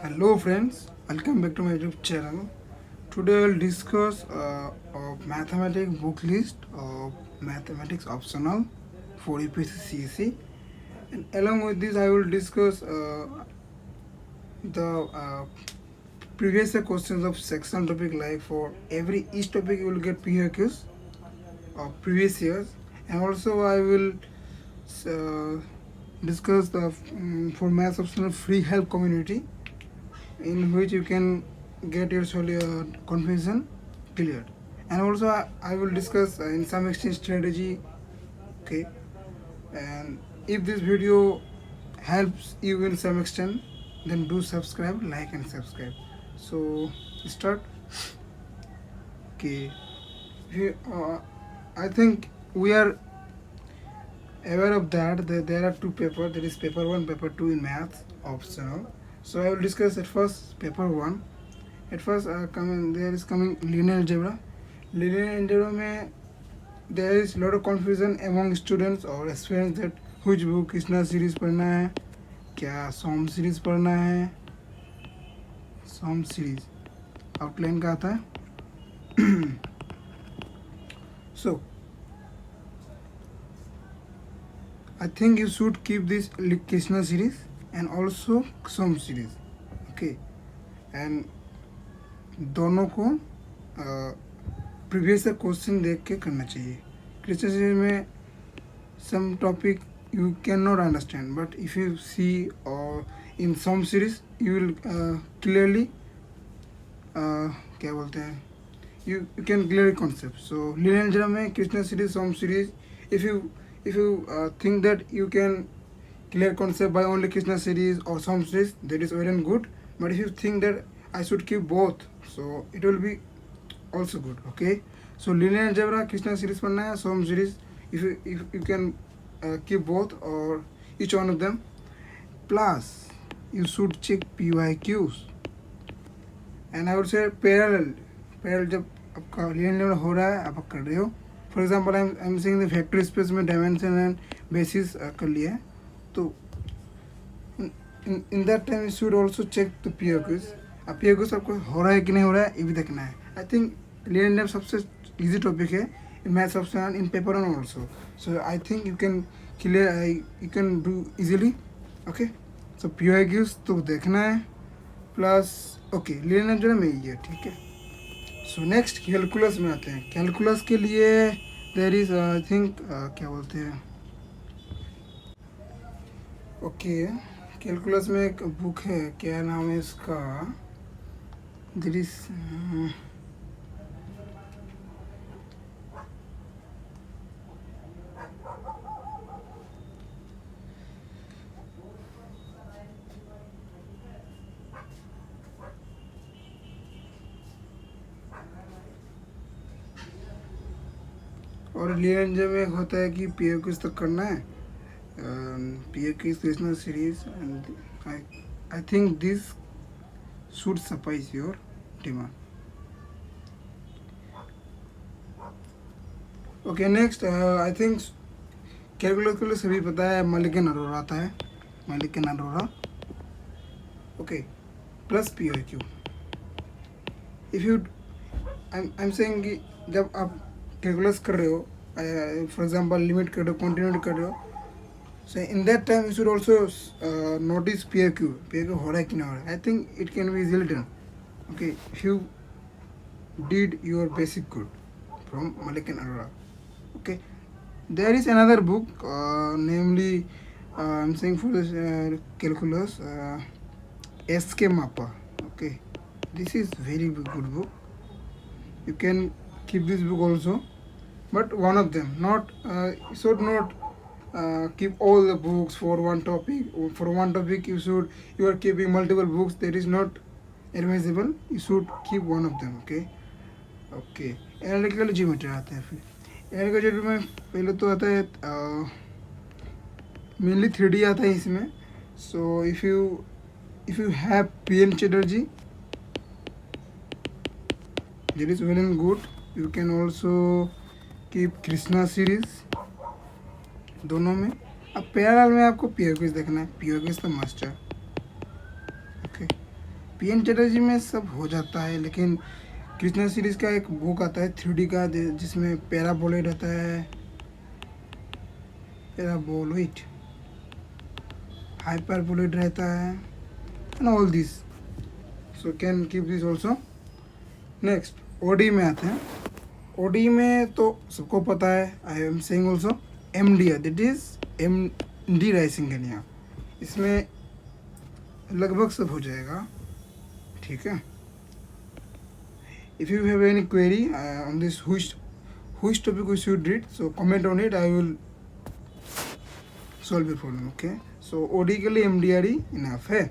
Hello friends, welcome back to my YouTube channel. Today I will discuss a mathematics book list of mathematics optional for UPSC CSE, and along with this I will discuss the previous year questions of section topic, like for every each topic you will get POQs of previous years, and also I will uh, discuss the for maths optional free help community, in which you can get your confusion cleared. And also I will discuss in some extent strategy. Okay, and if this video helps you in some extent, then do subscribe, like and subscribe. So start. Okay, I think we are aware of that there are two papers, there is paper 1, paper 2 in maths optional. So I will discuss at first paper 1. At first there is coming linear algebra. Linear algebra में there is lot of confusion among students or aspirants that which book Krishna series पढ़ना है, क्या सॉम series पढ़ना है. सॉम series outline का आता है. So I think you should keep this Krishna series and also Som series. Okay, and दोनों को प्रीवियस क्वेश्चन देख के करना चाहिए. कृष्णा सीरीज में some topic you cannot understand, but if you see or in some series you will clearly क्या बोलते हैं, you can clear concept. So linear algebra में Krishna series, some series, if you think that you can clear concept by only Krishna series or some series, that is well and good. But if you think that I should keep both, so it will be also good. Okay, so linear algebra Krishna series पढ़ना है, some series if you can keep both or each one of them. Plus you should check PYQs, and I would say parallel जब आपका linear algebra हो रहा है, आप कर रहे हो. For example I am saying the vector space में डायमेंशन एंड बेसिस कर लिया है, तो in that time you should also check the POQs. अब POQs आपको हो रहा है कि नहीं हो रहा है, ये भी देखना है. आई थिंक लिनियर सबसे इजी टॉपिक है in maths option in paper one also. So I think you can clear, you can do easily. Okay, so POQs तो देखना है. प्लस ओके, लिनियर जो है मैं ये ठीक है. सो नेक्स्ट कैलकुलस में आते हैं. कैलकुलस के लिए देर इज आई थिंक क्या बोलते हैं, ओके कैलकुलस में एक बुक है, क्या नाम है इसका, देर इज और लिनियर में होता है कि POQs तक करना है. POQs question series, and I think this should suffice your demand. Okay, next I think calculus के लिए सभी पता है मलिकन अरोरा आता है, मलिकन Arora. Okay, plus POQ. If you I am saying कि जब आप कैलकुलस कर रहे हो, फॉर एग्जांपल लिमिट कर रहे हो, कंटिन्यूटी कर रहे हो, so in that time you should also notice POQ हो रहा है कि नहीं हो रहा है. I think it can be easily done. Okay, if you did your basic good from Malik and Arora. Okay, there is another book, namely I'm saying for this calculus, SK Mappa. Okay, this is very good book. You can keep this book also, but one of them, not you should not keep all the books for one topic. For one topic you are keeping multiple books, that is not advisable. You should keep one of them. Okay, okay. Analytical geometry आता है. फिर analytical geometry में पहले तो आता है mainly 3D आता है इसमें. So if you have PM Chatterjee, that is well and good. You can also keep Krishna series दोनों में. अब पैरेलल में आपको POQs देखना है. POQs तो मस्ट है. ओके, पीएन चटर्जी में सब हो जाता है, लेकिन कृष्णा सीरीज़ का एक बुक आता है 3D का जिसमें पैराबोलॉइड रहता है, पैराबोलॉइड, हाइपरबोलॉइड रहता है and all this, so can keep this also. Next O D आते हैं। ओडी में तो सबको पता है, I am saying also MD, that is MD Raisinghania, इसमें लगभग सब हो जाएगा, ठीक है। If you have any query on this which topic we should read, so comment on it, I will solve your problem, okay। so OD के लिए MDRE enough है।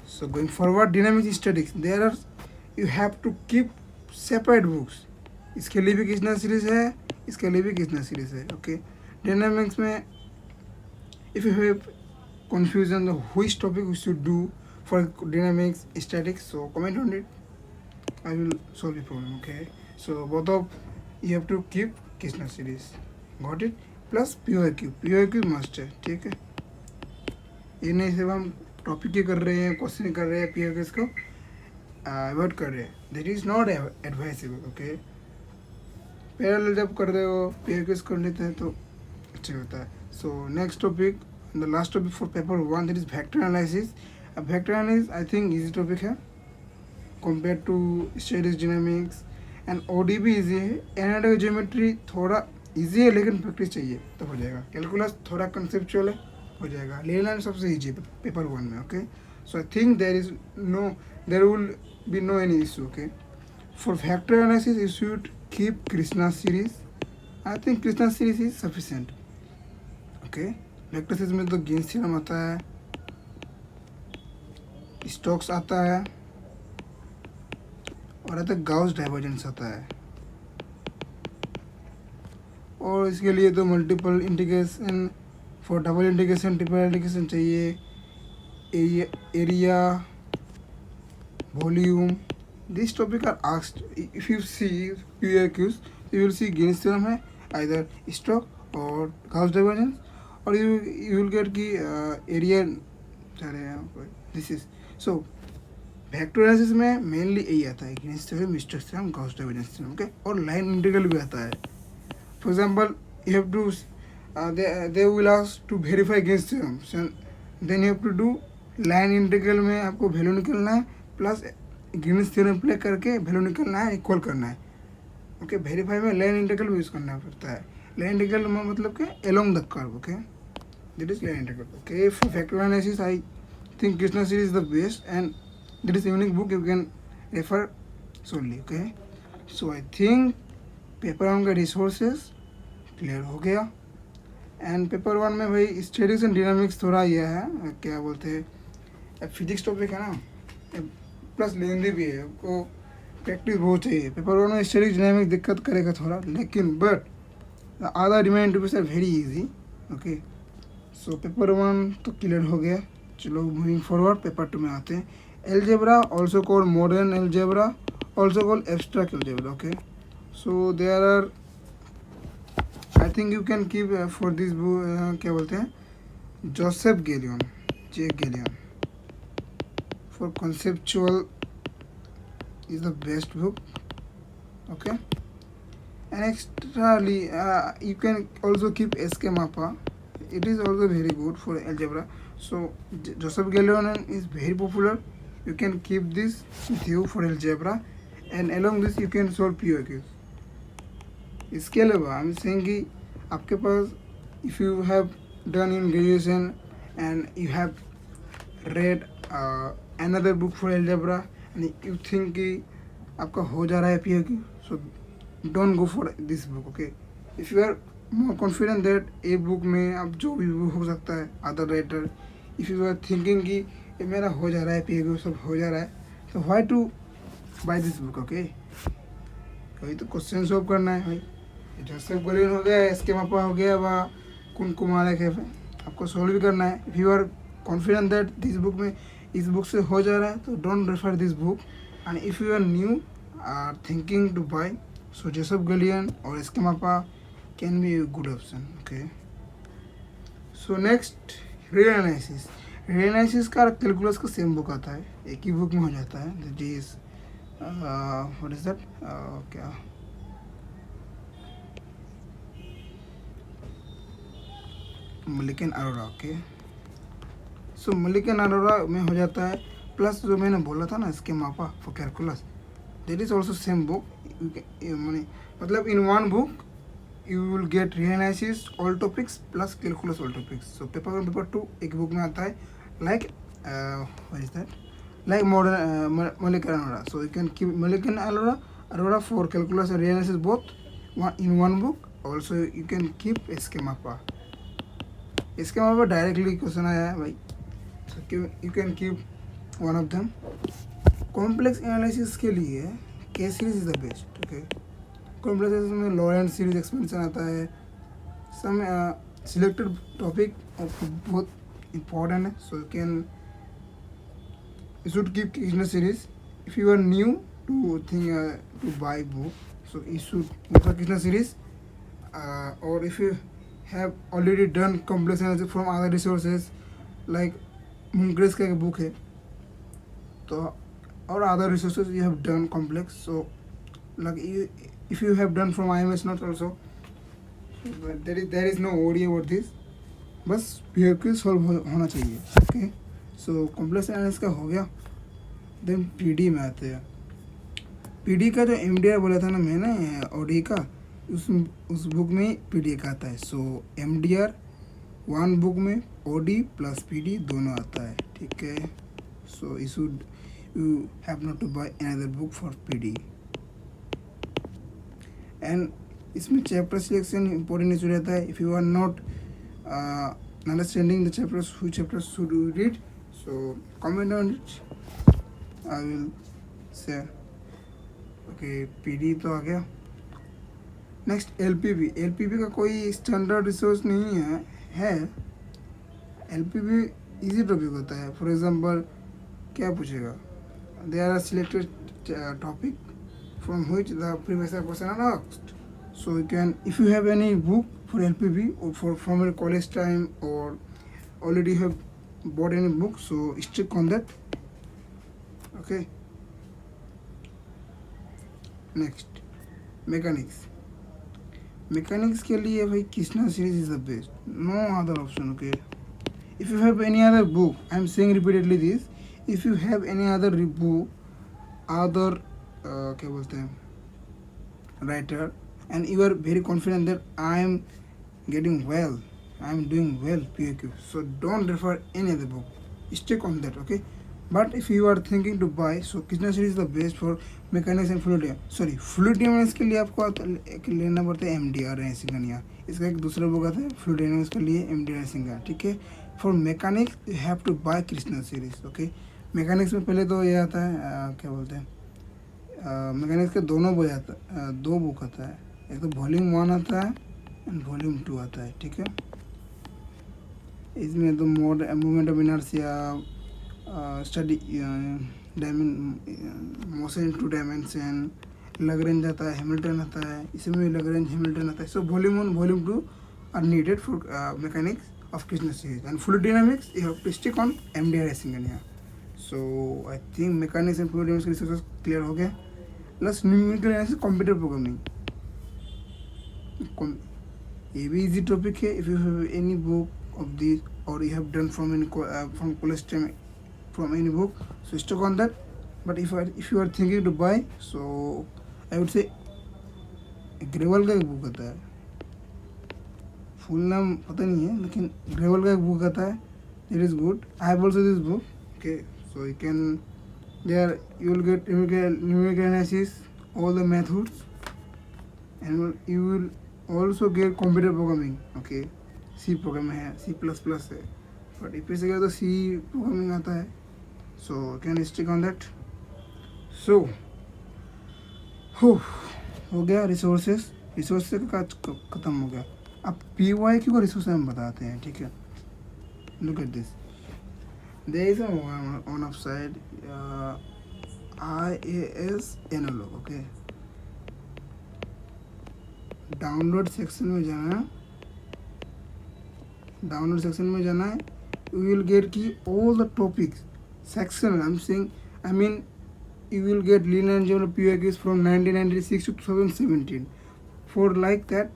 so going forward, dynamics statics, there are you have to keep separate books, इसके लिए भी Krishna series है, इसके लिए भी कृष्णा सीरीज है, ओके। डायनामिक्स में if you have confusion the which topic we should do for dynamics statics, so comment on it, I will solve the problem, okay। so both of you have to keep Krishna series, got it, plus POQ must है, ठीक है। ये नहीं सिर्फ हम topic ही कर रहे हैं, क्वेश्चन कर रहे हैं, POQ को अवॉइड कर रहे हैं, that is not advisable, okay. Parallel जब कर रहे हो POQ कर लेते हैं तो अच्छा होता है। So next topic, the last topic for paper 1, that is vector analysis. Vector analysis I think easy topic है compare to statistics, dynamics and OD भी इजी है। एनालिटिकल ज्योमेट्री थोड़ा इजी है लेकिन प्रैक्टिस चाहिए तो हो जाएगा। कैलकुलस थोड़ा कंसेप्चुअल है, हो जाएगा। लीनियर सबसे इजी है पेपर 1 में, okay. So I think there will be no any issue, okay. For vector analysis you should keep Krishna series, I think Krishna series is sufficient, okay. Vector series में तो गिन्स theorem आता है, स्टोक्स आता है और आता है गाउस डाइवर्जेंस आता है, और इसके लिए तो multiple integration, for double integration triple integration चाहिए, area, volume, this topic are asked. If you see POQs you will see Green's theorem है, either Stoke or Gauss divergence, और you will get key area this is. So vector analysis में mainly यही आता है, Green's theorem, Stokes theorem, Gauss divergence theorem, okay. और line integral भी आता है। For example, you have to they will ask to verify Gin's theorem, so then you have to do line integral में आपको value निकलना है plus Gin's theorem play करके value निकलना है, इक्वल करना है, ओके। वेरीफाई में लाइन इंटीग्रल भी यूज़ करना पड़ता है। लाइन इंटीग्रल में मतलब कि along the curve, okay, that is line integral, okay। For factor analysis I think Krishna series is the best and that is unique book, you can refer solely, okay। so I think paper 1 का resources clear हो गया। And paper 1 में भाई statistics and dynamics थोड़ा ये है, क्या बोलते हैं, फिजिक्स टॉपिक है ना, प्लस लेंदी भी है, आपको प्रैक्टिस बहुत चाहिए। पेपर 1 में स्टैटिस्टिक्स डायनामिक्स दिक्कत करेगा थोड़ा, लेकिन बट आधा remain topics are very easy, okay. So paper 1 तो क्लियर हो गया। चलो मूविंग फॉरवर्ड, पेपर 2 में आते हैं। Algebra, also called modern algebra, also called abstract algebra, okay. So there are, I think you can keep for this book, क्या बोलते हैं, Joseph galleon, J. Galion, for conceptual is the best book, okay। and extrally you can also keep SK Mappa, it is also very good for algebra। so Joseph Galion is very popular, you can keep this with you for algebra, and along this you can solve POQs। इसके अलावा आई am saying कि आपके पास if you have done in graduation and you have read another book for algebra and you think कि आपका हो जा रहा है POQ, so don't go for this book, okay. If you are more confident that a book में आप जो भी हो सकता है other writer, if you are thinking कि ये मेरा हो जा रहा है POQ, सब हो जा रहा है, तो why to buy this book, okay. वही तो क्वेश्चन सॉल्व करना है भाई। जोसेफ गैलियन हो गया, SK Mappa हो गया, व कुन कुमार है, आपको सॉल्व भी करना है। If you are confident that this book में इस बुक से हो जा रहा है, तो don't refer this book. And if you are new or thinking to buy, so Joseph Gallian और SK Mappa can be a good option, okay. So next, real analysis. रेनाइसिस का कैलकुलस का सेम बुक आता है, एक ही book में हो जाता है, that is what is that, क्या मलिकन अरोरा। ओके, सो मलिकन अरोरा में हो जाता है, प्लस जो मैंने बोला था ना इसके मापा for calculus, that is also same book. मैंने मतलब in one book you will get reanalysis all topics plus calculus all topics. So paper 1 paper 2 एक बुक में आता है, like what is that, like modern molecular aurora. So you can keep molecular aurora for calculus and reanalysis both in one book. Also you can keep schema पर directly question आया है भाई, so you can keep one of them. Complex analysis के लिए K series is the best. Okay, complex में Laurent series expansion आता है, सम selected topic बहुत इम्पोर्टेंट है, so you should keep Krishna series. If you are new to buy book, so you should go for Krishna series, or if you have already done complex analysis from other resources like Munkres का एक book है, तो और other resources you have done complex, so like if you have done from IMS not also, there is no worry about this, बस PQ solve होना चाहिए। Okay, so complex analysis का हो गया। देन PD में आते हैं। PD का जो MDR बोला था ना मैंने OD का, उस बुक में PD का आता है। सो MDR वन बुक में OD प्लस PD दोनों आता है, ठीक है। So you have not to buy another book for PD. And इसमें चैप्टर सिलेक्शन इंपॉर्टेंट इशू रहता है। If you are not understanding the chapters, which chapters should you read, so comment on it, I will share. Okay, PD तो आ गया। Next LPP का कोई standard resource नहीं है। LPP easy topic होता है। फॉर एग्जांपल क्या पूछेगा, there are selected topic from which the previous question are asked. So you can, if you have any book for LPP or from your college time or already have bought any book, so stick on that. Okay. Next, mechanics के लिए भाई Krishna series is the best, no other option. Okay, if you have any other book, I am saying repeatedly this, if you have any other book, other क्या बोलते हैं writer, and you are very confident that I am getting well, I am doing well PQ, so don't refer any other book, stick on that. Okay, but if you are thinking to buy, so Krishna series is the best for mechanics and fluid dynamics के लिए आपको लेना पड़ता है MDR रेसिंगनिया। इसका एक दूसरा book आता है फ्लूइड डायनामिक्स के लिए MDR रेसिंगा, ठीक है। For mechanics you have to buy Krishna series. Okay, mechanics में पहले तो ये आता है क्या बोलते हैं, मैकेनिक्स के दो बुक आता है, एक तो वॉल्यूम 1 आता है एंड वॉल्यूम 2 आता है, ठीक है। इसमें तो movement of inertia, study motion in 2 dimension, Lagrange आता है, हैमिल्टन आता है, इसमें भी लैग्रेंज हैमिल्टन आता है। So volume 1 volume 2 are needed for mechanics of Krishna series, and fluid dynamics you have to stick on MDR Raisinghania. So I think mechanics and fluid dynamics के resources clear हो गया। Plus numerical analysis, computer programming, ये भी easy topic है। If you have any book of this or you have done from any from college time from any book, so stick on that. But if you are thinking to buy, so I would say Grewal का एक book आता है, full नाम पता नहीं है, लेकिन gravel का एक बुक आता है, it is good. I have also this book. Okay, so you can, there you will get numerical analysis, all the methods, and you will also get computer programming. Okay, C program है, C++ है, but if से तो C programming आता है, so can stick on that. So हो गया resources का ख़त्म हो गया। अब PYQ का रिसोर्स हम बताते हैं, ठीक है। Look at this, there is on upside IAS analog. Okay, download section में जाना है, we will get ki all the topics section. I mean you will get linear algebra PYQs from 1996 to 2017. For like that,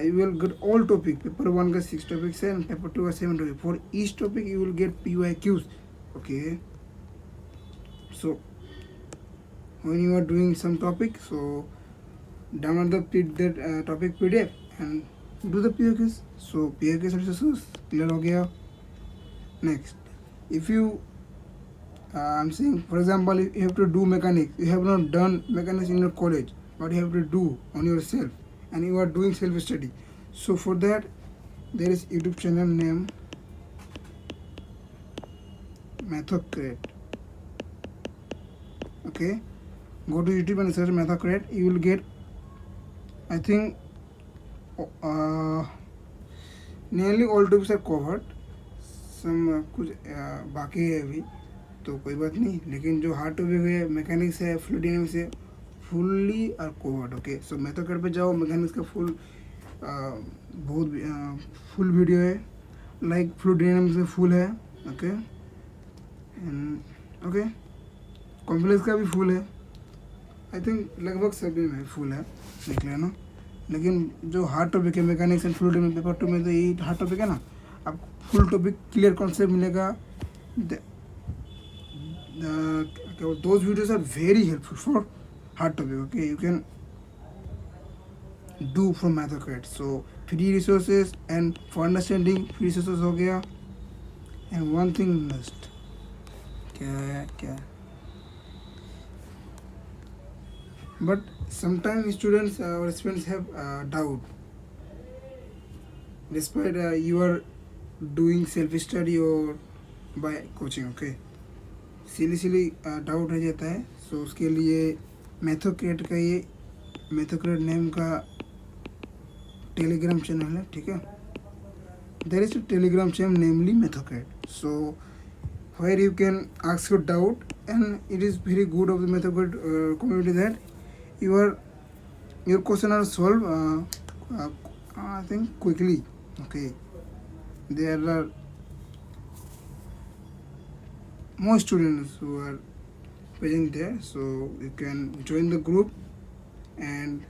you will get all topic. Paper 1 का 6 topics है and paper 2 का 7 topics. For each topic you will get PYQs. Okay. So when you are doing some topic, so download the topic PDF and do the PYQs. So PYQs exercises clear हो गया. Next, if you I'm saying, for example, if you have to do mechanics, you have not done mechanics in your college, but you have to do on yourself, and you are doing self-study. So for that, there is YouTube channel name Methocrat. Okay, go to YouTube and search Methocrat. You will get, I think, nearly all topics are covered. Some कुछ बाकी है अभी, तो कोई बात नहीं, लेकिन जो हार्ड टॉपिक है मैकेनिक्स है, फ्लूइड डायनामिक्स है, fully are covered. Okay, so method पे जाओ, मैकेनिक्स का बहुत फुल वीडियो है, लाइक फ्लूइड डायनामिक्स में फुल है. ओके एंड ओके, कॉम्प्लेक्स का भी फुल है. आई थिंक लगभग सभी में फुल है, देख लेना. लेकिन जो हार्ड टॉपिक है mechanics and fluid dynamics paper 2 में, तो यही हार्ड टॉपिक है ना, आपको फुल टॉपिक क्लियर कॉन्सेप्ट मिलेगा. Those videos are very helpful for hard topic. Okay, you can do from Methocrat. So free resources, and for understanding free resources हो गया. And one thing must, क्या but sometimes students or students have doubt despite you are doing self study or by coaching. Okay, silly doubt रह जाता है. So उसके लिए Mathocrat का, ये मेथोक्रेट नेम का टेलीग्राम चैनल है. ठीक है, there is a Telegram channel namely Mathocrat. So where you can ask your doubt, and it is very good of the Mathocrat community that your question are solve I think quickly. Okay, there are more students who are present there, so you can join the group and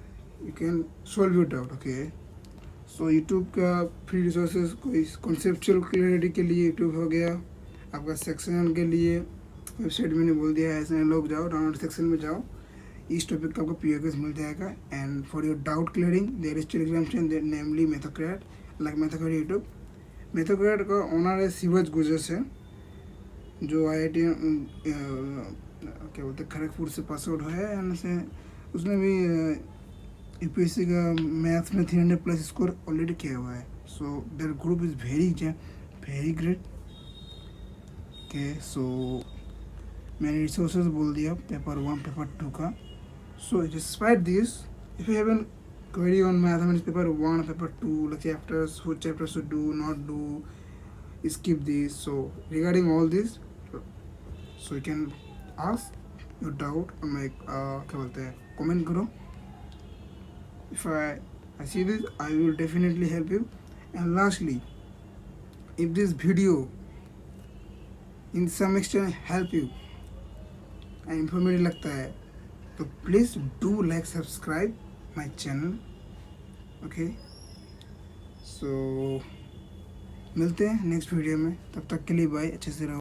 you can solve your doubt. Okay, so YouTube का free resources, कोई conceptual clarity के लिए YouTube हो गया. आपका sectional के लिए website मैंने बोल दिया है, ऐसे लोग जाओ, डाउनलोड सेक्शन में जाओ, इस टॉपिक का आपको PYQs मिल जाएगा. And for your doubt clearing there is Telegram channel namely Mathocrat, like Mathocrat YouTube. Mathocrat का ओनर है शिवज गुजर से, जो IIT क्या बोलते हैं खड़गपुर से पास आउट है. एंड से उसने भी UPSC का मैथ्स में 300+ स्कोर ऑलरेडी किया हुआ है. So there group is very great. Okay, so मैंने रिसोर्सेज बोल दिया पेपर 1 पेपर 2 का. So despite this, if you have an query on mathematics paper 1 paper 2, like chapters, which chapters to do, not do, skip this. So regarding all this, so you can ask your doubt or make क्या बोलते हैं, comment करो. If I see this, I will definitely help you. And lastly, if this video in some extent help you and informative लगता है, तो please do like, subscribe my channel. Okay, so मिलते हैं next video में, तब तक के लिए बाय, अच्छे से रहो.